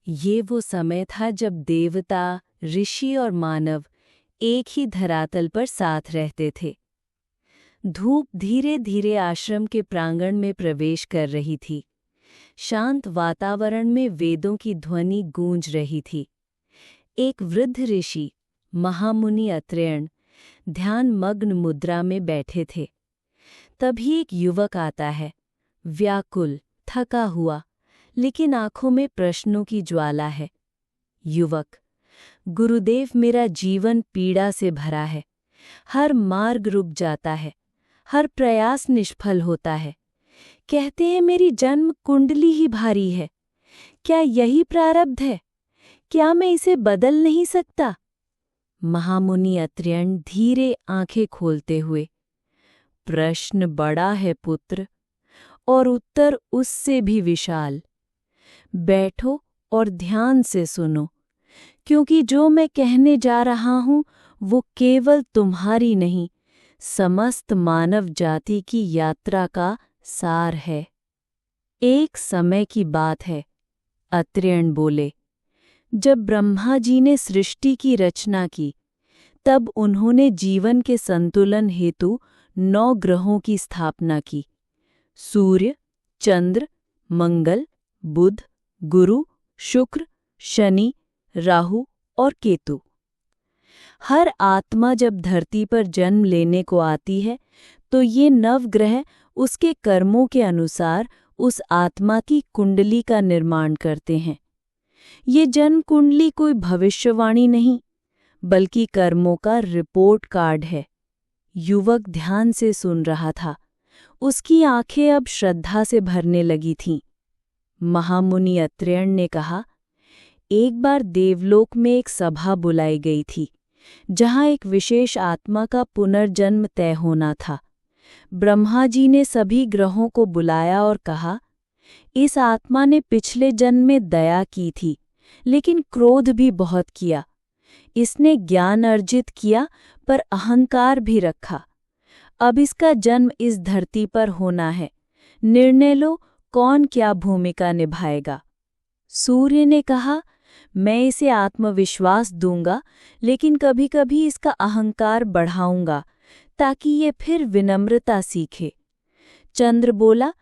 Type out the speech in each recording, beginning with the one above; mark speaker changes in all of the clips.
Speaker 1: ये वो समय था जब देवता, ऋषि और मानव एक ही धरातल पर साथ रहते थे। धूप धीरे धीरे आश्रम के प्रांगण में प्रवेश कर रही थी। शांत वातावरण में वेदों की ध्वनि गूंज रही थी। एक वृद्ध ऋषि, महामुनि अत्रेयण, ध्यान मग्न मुद्रा में बैठे थे। तभी एक युवक आता है, व्याकुल, थका हुआ, लेकिन आंखों में प्रश्नों की ज्वाला है। युवक: गुरुदेव, मेरा जीवन पीड़ा से भरा है। हर मार्ग रुक जाता है, हर प्रयास निष्फल होता है। कहते हैं मेरी जन्म कुंडली ही भारी है। क्या यही प्रारब्ध है? क्या मैं इसे बदल नहीं सकता? महामुनि अत्रेयण धीरे आंखें खोलते हुए: प्रश्न बड़ा है पुत्र, और उत्तर उससे भी विशाल। बैठो और ध्यान से सुनो, क्योंकि जो मैं कहने जा रहा हूं वो केवल तुम्हारी नहीं, समस्त मानव जाति की यात्रा का सार है। एक समय की बात है, अत्रेयण बोले, जब ब्रह्मा जी ने सृष्टि की रचना की, तब उन्होंने जीवन के संतुलन हेतु 9 ग्रहों की स्थापना की: सूर्य, चंद्र, मंगल, बुध, गुरु, शुक्र, शनि, राहु और केतु। हर आत्मा जब धरती पर जन्म लेने को आती है तो ये नवग्रह उसके कर्मों के अनुसार उस आत्मा की कुंडली का निर्माण करते हैं। ये जन्म कुंडली कोई भविष्यवाणी नहीं, बल्कि कर्मों का रिपोर्ट कार्ड है। युवक ध्यान से सुन रहा था। उसकी आंखें अब श्रद्धा से भरने लगी थीं। महामुनि अत्रेयण ने कहा, एक बार देवलोक में एक सभा बुलाई गई थी, जहां एक विशेष आत्मा का पुनर्जन्म तय होना था। ब्रह्मा जी ने सभी ग्रहों को बुलाया और कहा, इस आत्मा ने पिछले जन्म में दया की थी, लेकिन क्रोध भी बहुत किया। इसने ज्ञान अर्जित किया, पर अहंकार भी रखा। अब इसका जन्म इस धरती पर होना है। निर्णय लो, कौन क्या भूमिका निभाएगा। सूर्य ने कहा, मैं इसे आत्मविश्वास दूंगा, लेकिन कभी-कभी इसका अहंकार बढ़ाऊंगा, ताकि ये फिर विनम्रता सीखे। चंद्र बोला,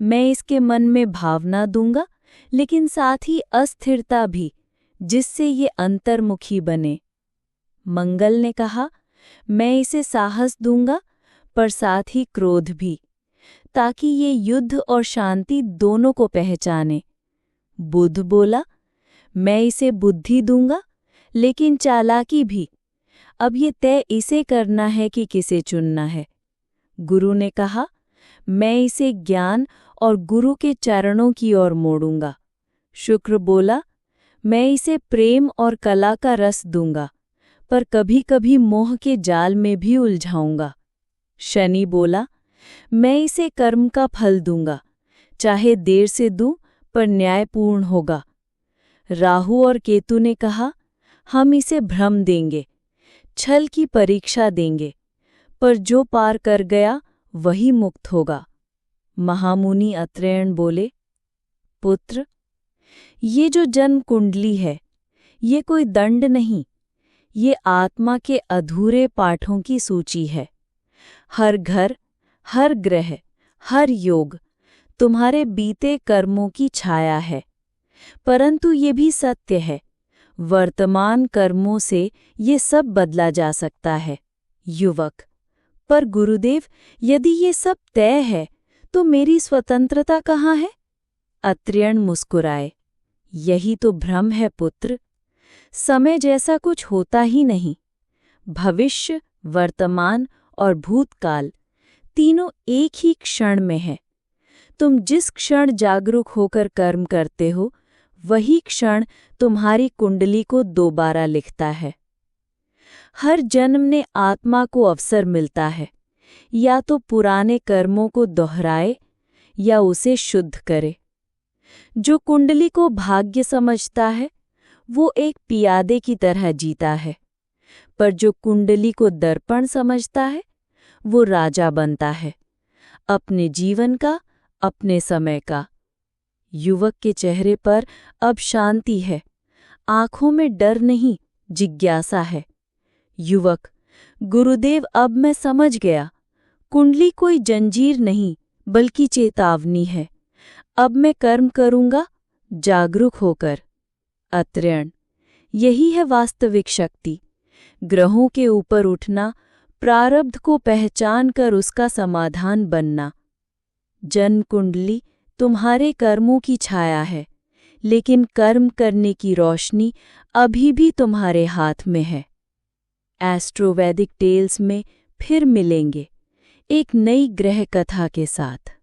Speaker 1: मैं इसके मन में भावना दूंगा, लेकिन साथ ही अस्थिरता भी, जिससे ये अंतर्मुखी बने। मंगल ने कहा, मैं इसे साहस दूंगा, पर साथ ही क्रोध भी, ताकि ये युद्ध और शांति दोनों को पहचाने। बुध बोला, मैं इसे बुद्धि दूंगा, लेकिन चालाकी भी। अब ये तय इसे करना है कि किसे चुनना है। गुरु ने कहा, मैं इसे ज्ञान और गुरु के चरणों की ओर मोड़ूंगा। शुक्र बोला, मैं इसे प्रेम और कला का रस दूंगा, पर कभी-कभी मोह के जाल में भी उलझाऊंगा। शनि बोला, मैं इसे कर्म का फल दूंगा, चाहे देर से दूं, पर न्यायपूर्ण होगा। राहु और केतु ने कहा, हम इसे भ्रम देंगे, छल की परीक्षा देंगे, पर जो पार कर गया वही मुक्त होगा। महामुनि अत्रेयण बोले, पुत्र, ये जो जन्म कुंडली है, ये कोई दंड नहीं, ये आत्मा के अधूरे पाठों की सूची है। हर घर, हर ग्रह, हर योग तुम्हारे बीते कर्मों की छाया है। परंतु ये भी सत्य है, वर्तमान कर्मों से ये सब बदला जा सकता है। युवक: पर गुरुदेव, यदि ये सब तय है, तो मेरी स्वतंत्रता कहाँ है? अत्रेयण मुस्कुराए, यही तो भ्रम है पुत्र। समय जैसा कुछ होता ही नहीं। भविष्य, वर्तमान और भूतकाल तीनों एक ही क्षण में है। तुम जिस क्षण जागरूक होकर कर्म करते हो, वही क्षण तुम्हारी कुंडली को दोबारा लिखता है। हर जन्म ने आत्मा को अवसर मिलता है, या तो पुराने कर्मों को दोहराए या उसे शुद्ध करे। जो कुंडली को भाग्य समझता है, वो एक पियादे की तरह जीता है, पर जो कुंडली को दर्पण समझता है, वो राजा बनता है, अपने जीवन का, अपने समय का। युवक के चेहरे पर अब शांति है, आंखों में डर नहीं, जिज्ञासा है। युवक: गुरुदेव, अब मैं समझ गया। कुंडली कोई जंजीर नहीं, बल्कि चेतावनी है। अब मैं कर्म करूंगा, जागरूक होकर। अत्रेयण: यही है वास्तविक शक्ति, ग्रहों के ऊपर उठना, प्रारब्ध को पहचान कर उसका समाधान बनना। जन्म कुंडली तुम्हारे कर्मों की छाया है, लेकिन कर्म करने की रोशनी अभी भी तुम्हारे हाथ में है। एस्ट्रोवैदिक टेल्स में फिर मिलेंगे, एक नई ग्रह कथा के साथ।